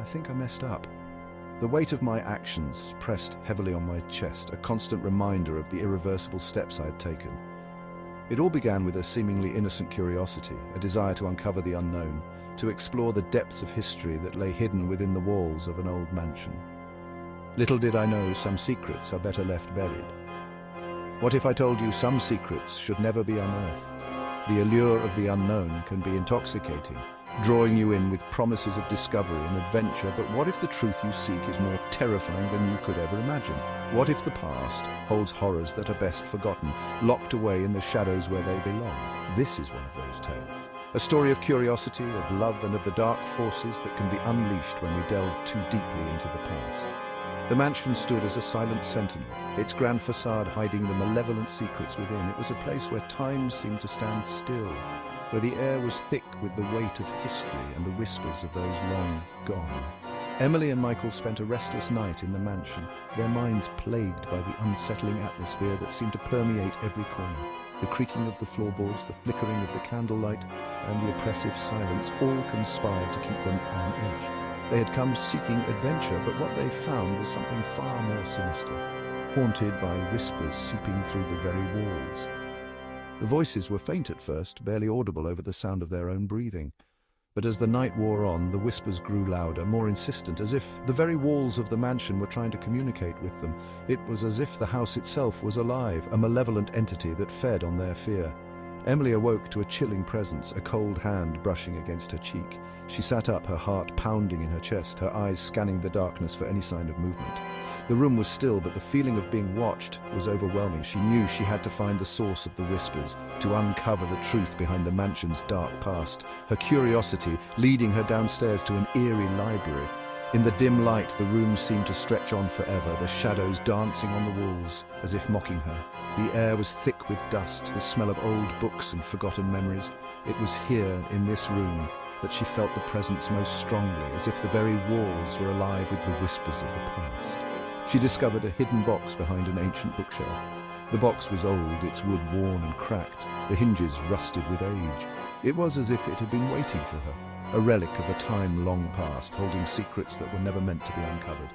I think I messed up. The weight of my actions pressed heavily on my chest, a constant reminder of the irreversible steps I had taken. It all began with a seemingly innocent curiosity, a desire to uncover the unknown, to explore the depths of history that lay hidden within the walls of an old mansion. Little did I know some secrets are better left buried. What if I told you some secrets should never be unearthed? The allure of the unknown can be intoxicating, drawing you in with promises of discovery and adventure, but what if the truth you seek is more terrifying than you could ever imagine? What if the past holds horrors that are best forgotten, locked away in the shadows where they belong? This is one of those tales. A story of curiosity, of love, and of the dark forces that can be unleashed when we delve too deeply into the past. The mansion stood as a silent sentinel, its grand facade hiding the malevolent secrets within. It was a place where time seemed to stand still, where the air was thick with the weight of history and the whispers of those long gone. Emily and Michael spent a restless night in the mansion, their minds plagued by the unsettling atmosphere that seemed to permeate every corner. The creaking of the floorboards, the flickering of the candlelight, and the oppressive silence all conspired to keep them on edge. They had come seeking adventure, but what they found was something far more sinister, haunted by whispers seeping through the very walls. The voices were faint at first, barely audible over the sound of their own breathing. But as the night wore on, the whispers grew louder, more insistent, as if the very walls of the mansion were trying to communicate with them. It was as if the house itself was alive, a malevolent entity that fed on their fear. Emily awoke to a chilling presence, a cold hand brushing against her cheek. She sat up, her heart pounding in her chest, her eyes scanning the darkness for any sign of movement. The room was still, but the feeling of being watched was overwhelming. She knew she had to find the source of the whispers, to uncover the truth behind the mansion's dark past, her curiosity leading her downstairs to an eerie library. In the dim light, the room seemed to stretch on forever, the shadows dancing on the walls, as if mocking her. The air was thick with dust, the smell of old books and forgotten memories. It was here, in this room, that she felt the presence most strongly, as if the very walls were alive with the whispers of the past. She discovered a hidden box behind an ancient bookshelf. The box was old, its wood worn and cracked, the hinges rusted with age. It was as if it had been waiting for her, a relic of a time long past, holding secrets that were never meant to be uncovered.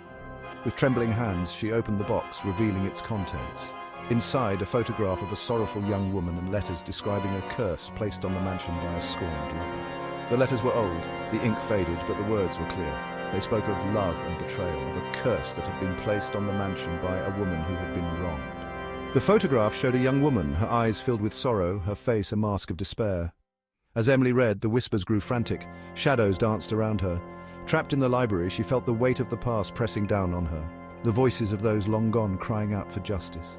With trembling hands, she opened the box, revealing its contents. Inside, a photograph of a sorrowful young woman and letters describing a curse placed on the mansion by a scorned lover. The letters were old, the ink faded, but the words were clear. They spoke of love and betrayal, of a curse that had been placed on the mansion by a woman who had been wronged. The photograph showed a young woman, her eyes filled with sorrow, her face a mask of despair. As Emily read, the whispers grew frantic. Shadows danced around her. Trapped in the library, she felt the weight of the past pressing down on her, the voices of those long gone crying out for justice.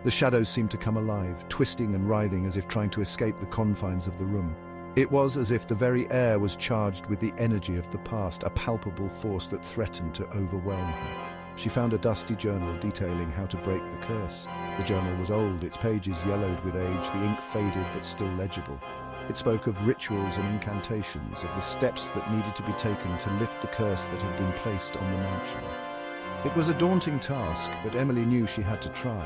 The shadows seemed to come alive, twisting and writhing as if trying to escape the confines of the room. It was as if the very air was charged with the energy of the past, a palpable force that threatened to overwhelm her. She found a dusty journal detailing how to break the curse. The journal was old, its pages yellowed with age, the ink faded but still legible. It spoke of rituals and incantations, of the steps that needed to be taken to lift the curse that had been placed on the mansion. It was a daunting task, but Emily knew she had to try.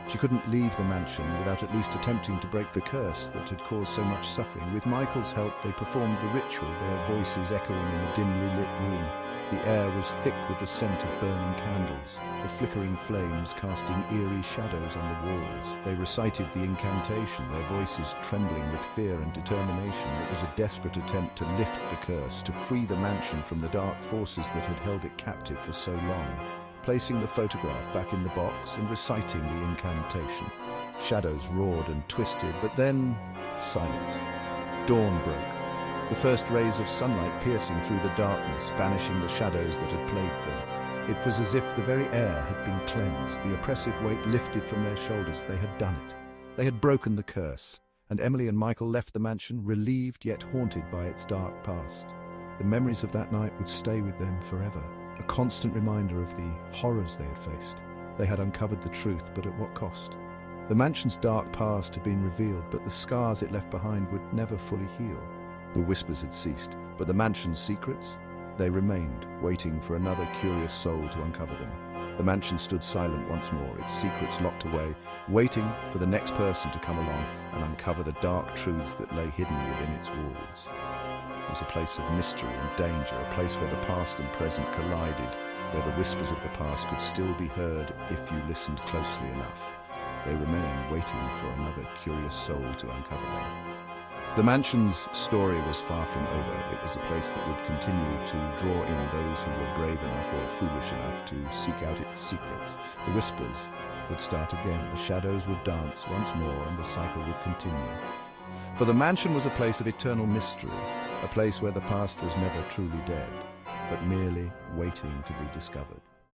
She couldn't leave the mansion without at least attempting to break the curse that had caused so much suffering. With Michael's help, they performed the ritual, their voices echoing in the dimly lit room. The air was thick with the scent of burning candles, the flickering flames casting eerie shadows on the walls. They recited the incantation, their voices trembling with fear and determination. It was a desperate attempt to lift the curse, to free the mansion from the dark forces that had held it captive for so long. Placing the photograph back in the box and reciting the incantation. Shadows roared and twisted, but then silence. Dawn broke, the first rays of sunlight piercing through the darkness, banishing the shadows that had plagued them. It was as if the very air had been cleansed, the oppressive weight lifted from their shoulders. They had done it. They had broken the curse, and Emily and Michael left the mansion, relieved yet haunted by its dark past. The memories of that night would stay with them forever. A constant reminder of the horrors they had faced. They had uncovered the truth, but at what cost? The mansion's dark past had been revealed, but the scars it left behind would never fully heal. The whispers had ceased, but the mansion's secrets? They remained, waiting for another curious soul to uncover them. The mansion stood silent once more, its secrets locked away, waiting for the next person to come along and uncover the dark truths that lay hidden within its walls. The was a place of mystery and danger, a place where the past and present collided, where the whispers of the past could still be heard if you listened closely enough. They remained waiting for another curious soul to uncover them. The mansion's story was far from over. It was a place that would continue to draw in those who were brave enough or foolish enough to seek out its secrets. The whispers would start again, the shadows would dance once more, and the cycle would continue. For the mansion was a place of eternal mystery, a place where the past was never truly dead, but merely waiting to be discovered.